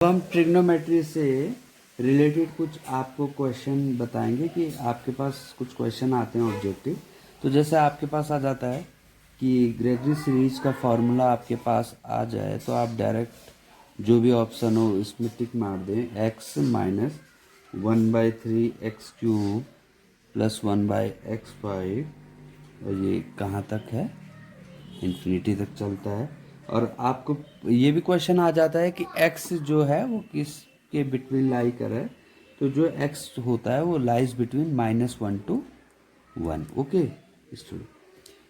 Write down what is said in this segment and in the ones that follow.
अब हम ट्रिग्नोमेट्री से रिलेटेड कुछ आपको क्वेश्चन बताएंगे कि आपके पास कुछ क्वेश्चन आते हैं ऑब्जेक्टिव। तो जैसे आपके पास आ जाता है कि ग्रेगरी सीरीज का फॉर्मूला आपके पास आ जाए तो आप डायरेक्ट जो भी ऑप्शन हो इसमें टिक मार दें। X minus 1/3 x cube plus 1/x5 और ये कहाँ तक है, इन्फिनिटी तक चलता है। और आपको ये भी क्वेश्चन आ जाता है कि x जो है वो किस के बिटवीन लाई कर है। तो जो x होता है वो lies between -1 to 1। Okay student,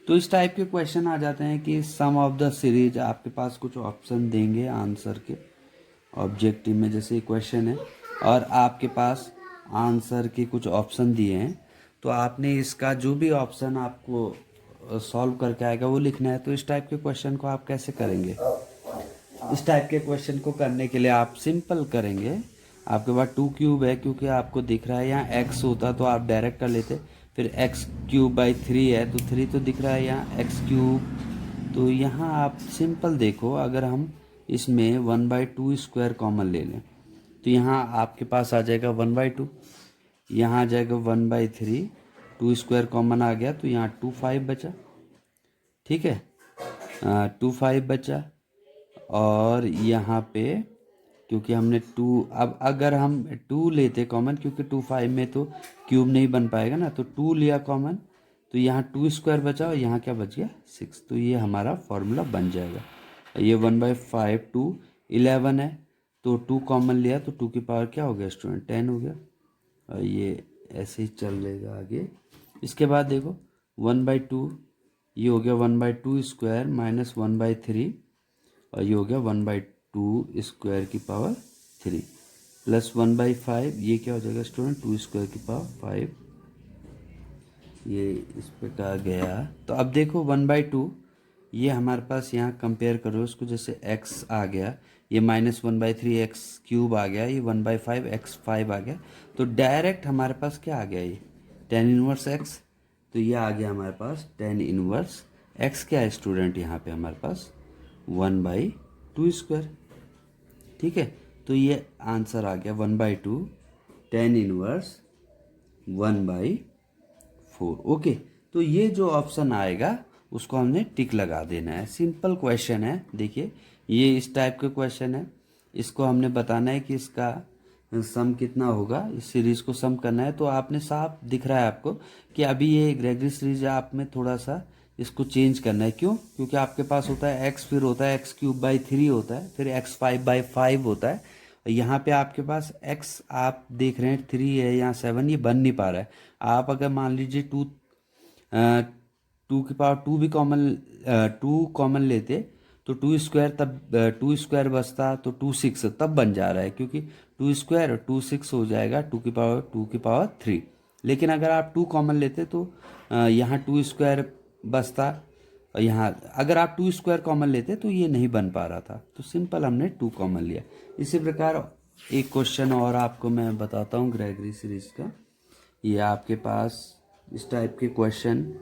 तो इस टाइप के क्वेश्चन आ जाते हैं कि सम ऑफ द सीरीज आपके पास कुछ ऑप्शन देंगे आंसर के ऑब्जेक्टिव में। जैसे क्वेश्चन है और आपके पास आंसर के कुछ ऑप्शन दिए हैं, तो आपने इसका जो भी ऑप्शन आपको सॉल्व करके आएगा वो लिखना है। तो इस टाइप के क्वेश्चन को आप कैसे करेंगे? इस टाइप के क्वेश्चन को करने के लिए आप सिंपल करेंगे। आपके पास 2 क्यूब है, क्योंकि आपको दिख रहा है यहाँ x होता तो आप डायरेक्ट कर लेते। फिर x³/3 है तो 3 तो दिख रहा है यहाँ x³। तो यहाँ आप सिंपल देखो, अगर हम इसमें 1/2² कॉमन ले लें तो यहाँ आपके पास आ जाएगा 1/2, यहाँ आ जाएगा 1/3, 2² कॉमन आ गया तो यहाँ 2/5 बचा। ठीक है, 2/5 बचा। और यहाँ पे क्योंकि हमने 2, अब अगर हम 2 लेते कॉमन, क्योंकि 2/5 में तो क्यूब नहीं बन पाएगा ना, तो 2 लिया कॉमन तो यहाँ 2² बचा और यहाँ क्या बच गया 6। तो ये हमारा फॉर्मूला बन जाएगा। ये 1/5 2 11 है तो 2 कॉमन लिया तो 2 की पावर क्या हो गया स्टूडेंट, 10 हो गया। और ये ऐसे ही चलेगा आगे। इसके बाद देखो 1/2, ये हो गया 1/2² माइनस 1/3 और ये हो गया 1/2² की पावर 3 प्लस 1/5, ये क्या हो जाएगा स्टूडेंट 2² की पावर 5। ये इस प्रकार गया। तो अब देखो 1/2, ये हमारे पास यहाँ कंपेयर करो इसको, जैसे x आ गया, ये -1/3 x³ आ गया, ये 1/5 x5 आ गया। तो डायरेक्ट हमारे पास क्या आ गया, ये tan इनवर्स x। तो ये आ गया हमारे पास tan इनवर्स x। क्या है स्टूडेंट यहाँ पे हमारे पास 1/2²। ठीक है, तो ये आंसर आ गया 1/2 tan इनवर्स 1/4। ओके, तो ये जो ऑप्शन आएगा उसको हमने टिक लगा देना है। सिंपल क्वेश्चन है। देखिए ये इस टाइप का क्वेश्चन है, इसको हमने बताना है कि इसका सम कितना होगा, इस सीरीज को सम करना है। तो आपने साफ दिख रहा है आपको कि अभी ये ग्रेगरी सीरीज है, आप में थोड़ा सा इसको चेंज करना है। क्यों? क्योंकि आपके पास होता है x, फिर होता है x³/3 होता है, फिर x5/5 होता है। यहाँ पे आपके पास x आप देख रहे हैं 3 है, यहाँ 7, ये बन नहीं पा रहा है। आप अगर मान लीजिए 2 की पावर 2 भी कॉमन 2 कॉमन लेते तो 2² तब 2² बचता तो 2 6 तब बन जा रहा है, क्योंकि 2² 2 6 हो जाएगा 2 की पावर 3। लेकिन अगर आप 2 कॉमन लेते तो यहाँ 2² बचता, और यहाँ अगर आप 2² कॉमन लेते तो ये नहीं बन पा रहा था। तो सिंपल हमने 2 कॉमन लिया। इसी प्रकार एक क्वेश्चन और आपको मैं बताता हूँ ग्रेगरी सीरीज का। ये आपके पास इस टाइप के क्वेश्चन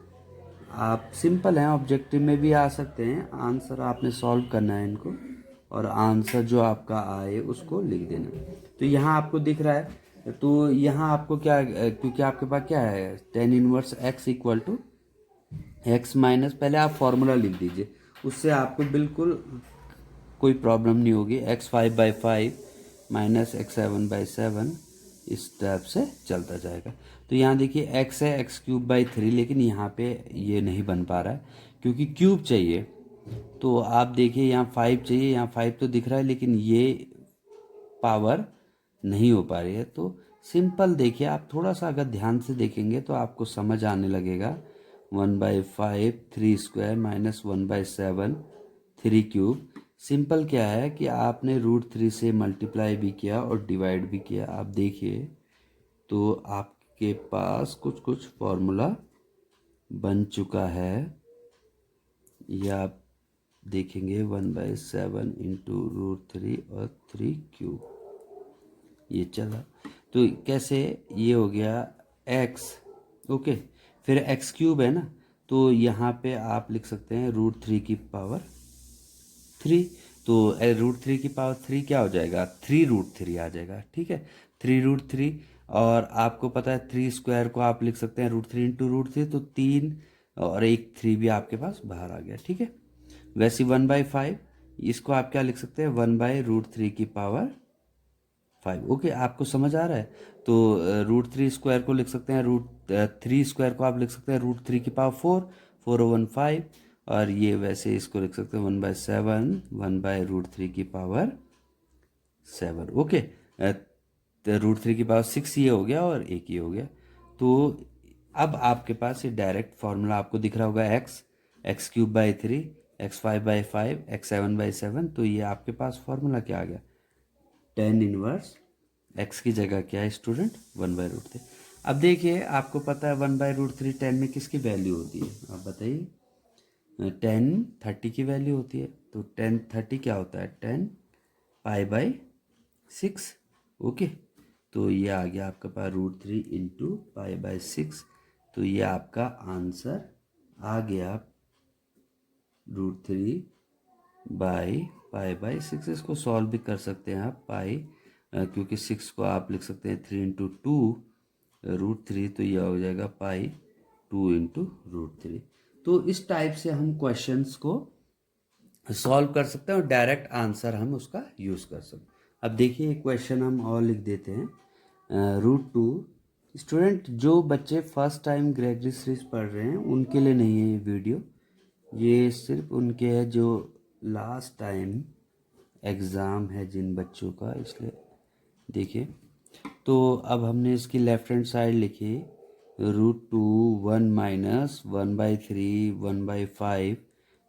आप सिंपल हैं, ऑब्जेक्टिव में भी आ सकते हैं। आंसर आपने सॉल्व करना है इनको, और आंसर जो आपका आए उसको लिख देना। तो यहाँ आपको दिख रहा है, तो यहाँ आपको क्या, क्योंकि आपके पास क्या है tan inverse x equal to x minus, पहले आप फॉर्मूला लिख दीजिए, उससे आपको बिल्कुल कोई प्रॉब्लम नहीं होगी। x5/5 माइनस x7/7 इस टाइप से चलता जाएगा। तो यहाँ देखिए x है x³/3, लेकिन यहाँ पे ये नहीं बन पा रहा है क्योंकि क्यूब चाहिए। तो आप देखिए यहाँ 5 चाहिए, यहाँ 5 तो दिख रहा है लेकिन ये पावर नहीं हो पा रही है। तो सिंपल देखिए, आप थोड़ा सा अगर ध्यान से देखेंगे तो आपको समझ आने लगेगा। 1/5 3² माइनस 1/7 3³ सिंपल क्या है कि आपने √3 से मल्टीप्लाई भी किया और डिवाइड भी किया। आप देखिए तो आपके पास कुछ कुछ फॉर्मूला बन चुका है। ये आप देखेंगे 1/7 इंटू √3 और 3³ ये चला। तो कैसे, ये हो गया x। ओके, फिर x³ है ना, तो यहाँ पे आप लिख सकते हैं √3 की पावर 3। तो √3 की पावर 3 क्या हो जाएगा, 3√3 आ जाएगा, ठीक है, 3√3। और आपको पता है 3 स्क्वायर को आप लिख सकते हैं √3 इंटू √3, तो 3 और एक 3 भी आपके पास बाहर आ गया, ठीक है। वैसे 1/5 इसको आप क्या लिख सकते हैं, 1/√3 की पावर 5। ओके, आपको समझ आ रहा है। तो √3 स्क्वायर को लिख सकते हैं, √3 स्क्वायर को आप लिख सकते हैं √3 की पावर 4/5। और ये वैसे इसको लिख सकते हैं 1/7, 1/√3 की पावर 7। ओके, √3 की पावर 6 ये हो गया और एक ये हो गया। तो अब आपके पास ये डायरेक्ट फार्मूला आपको दिख रहा होगा, x³/3, x5/5, x7/7। तो ये आपके पास फार्मूला क्या आ गया, tan इनवर्स x की जगह क्या है स्टूडेंट, 1/√3। अब देखिए आपको पता है 1/√3 tan में किसकी वैल्यू होती है, आप बताइए। tan 30 की वैल्यू होती है। तो tan 30 क्या होता है, tan π/6। ओके, तो ये आ गया आपके पास √3 इंटू π/6। तो ये आपका आंसर आ गया √3 बाई π/6। इसको सॉल्व भी कर सकते हैं आप, क्योंकि 6 को आप लिख सकते हैं 3 इंटू 2 √3, तो यह हो जाएगा π2 इंटू √3। तो इस टाइप से हम क्वेश्चंस को सॉल्व कर सकते हैं और डायरेक्ट आंसर हम उसका यूज़ कर सकते हैं। अब देखिए एक क्वेश्चन हम और लिख देते हैं, √2। स्टूडेंट जो बच्चे फर्स्ट टाइम ग्रेगरी सीरीज पढ़ रहे हैं उनके लिए नहीं है ये वीडियो, ये सिर्फ उनके है जो लास्ट टाइम एग्ज़ाम है जिन बच्चों का, इसलिए देखिए। तो अब हमने इसकी लेफ्ट हैंड साइड लिखी √2 1 माइनस 1/3 1/5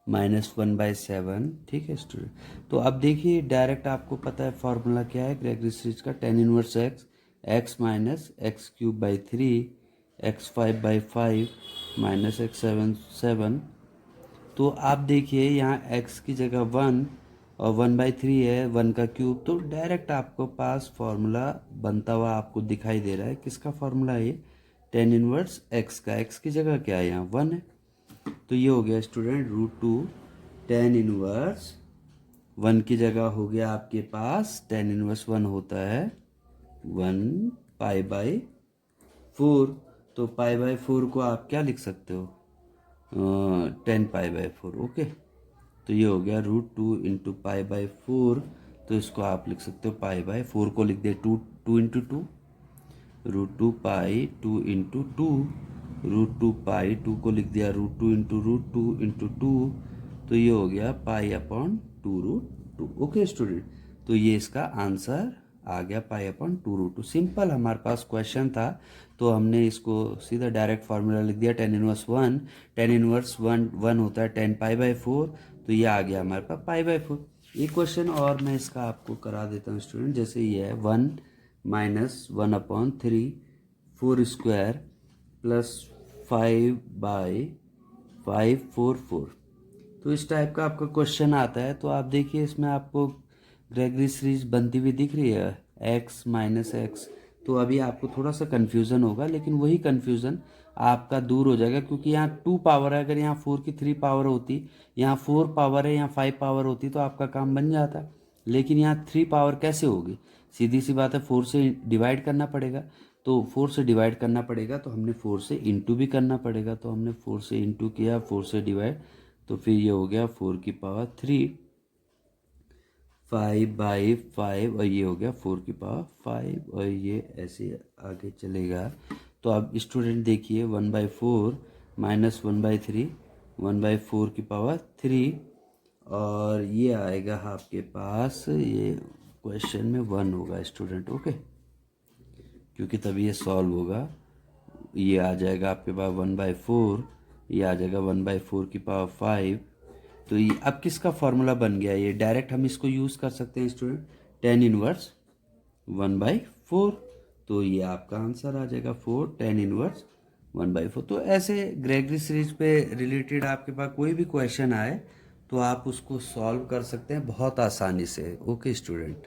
-1/7, ठीक है स्टूडेंट। तो अब देखिए डायरेक्ट आपको पता है फॉर्मूला क्या है ग्रेगरी सीरीज का, tan inverse x minus x³/3 x5/5 -x7/7। तो आप देखिए यहाँ x की जगह 1 और 1/3 है, 1 का क्यूब, तो डायरेक्ट आपको पास फॉर्मूला बनता हुआ आपको दिखाई दे रहा है। किसका फॉर्मूला है ये, tan इनवर्स x का, x की जगह क्या है यहाँ 1 है। तो ये हो गया स्टूडेंट √2 tan इनवर्स 1 की जगह हो गया आपके पास, tan इनवर्स 1 होता है 1 π/4। तो π/4 को आप क्या लिख सकते हो, 10 π/4। ओके, तो ये हो गया √2 इंटू π/4। तो इसको आप लिख सकते हो π/4 को लिख दे 2 इंटू 2, √2 पाई 2 इंटू 2, √2 पाई 2 को लिख दिया √2 इंटू √2 इंटू 2। तो ये हो गया π/2√2। ओके स्टूडेंट, तो ये इसका आंसर आ गया π/2√2। सिंपल हमारे पास क्वेश्चन था, तो हमने इसको सीधा डायरेक्ट फार्मूला लिख दिया, tan इनवर्स 1, tan इनवर्स 1 होता है 10 π/4। तो ये आ गया हमारे पास π/4। एक क्वेश्चन और मैं इसका आपको करा देता हूँ स्टूडेंट, जैसे ये है 1 माइनस 1/3 4 स्क्वायर प्लस 5/544। तो इस टाइप का आपका क्वेश्चन आता है। तो आप देखिए इसमें आपको ग्रेगरी सीरीज बनती हुई दिख रही है, x माइनस एक्स। तो अभी आपको थोड़ा सा कन्फ्यूज़न होगा, लेकिन वही कन्फ्यूज़न आपका दूर हो जाएगा, क्योंकि यहाँ 2 पावर है। अगर यहाँ 4 की 3 पावर होती, यहाँ 4 पावर है, यहाँ 5 पावर होती, तो आपका काम बन जाता। लेकिन यहाँ 3 पावर कैसे होगी, सीधी सी बात है, 4 से डिवाइड करना पड़ेगा। तो 4 से डिवाइड करना पड़ेगा, तो हमने 4 से इंटू भी करना पड़ेगा। तो हमने 4 से इंटू किया, 4 से डिवाइड, तो फिर ये हो गया 4 की पावर 3 5/5, और ये हो गया 4 की पावर 5, और ये ऐसे आगे चलेगा। तो अब स्टूडेंट देखिए 1/4 माइनस 1/3, 1/4 की पावर 3, और ये आएगा आपके पास, ये क्वेश्चन में 1 होगा स्टूडेंट। ओके, क्योंकि तभी ये सॉल्व होगा। ये आ जाएगा आपके पास 1/4, ये आ जाएगा 1/4 की पावर 5। तो ये अब किसका फॉर्मूला बन गया, ये डायरेक्ट हम इसको यूज़ कर सकते हैं स्टूडेंट, tan इनवर्स 1/4। तो ये आपका आंसर आ जाएगा 4 tan इनवर्स 1/4। तो ऐसे ग्रेगरी सीरीज पे रिलेटेड आपके पास कोई भी क्वेश्चन आए तो आप उसको सॉल्व कर सकते हैं बहुत आसानी से। Okay student.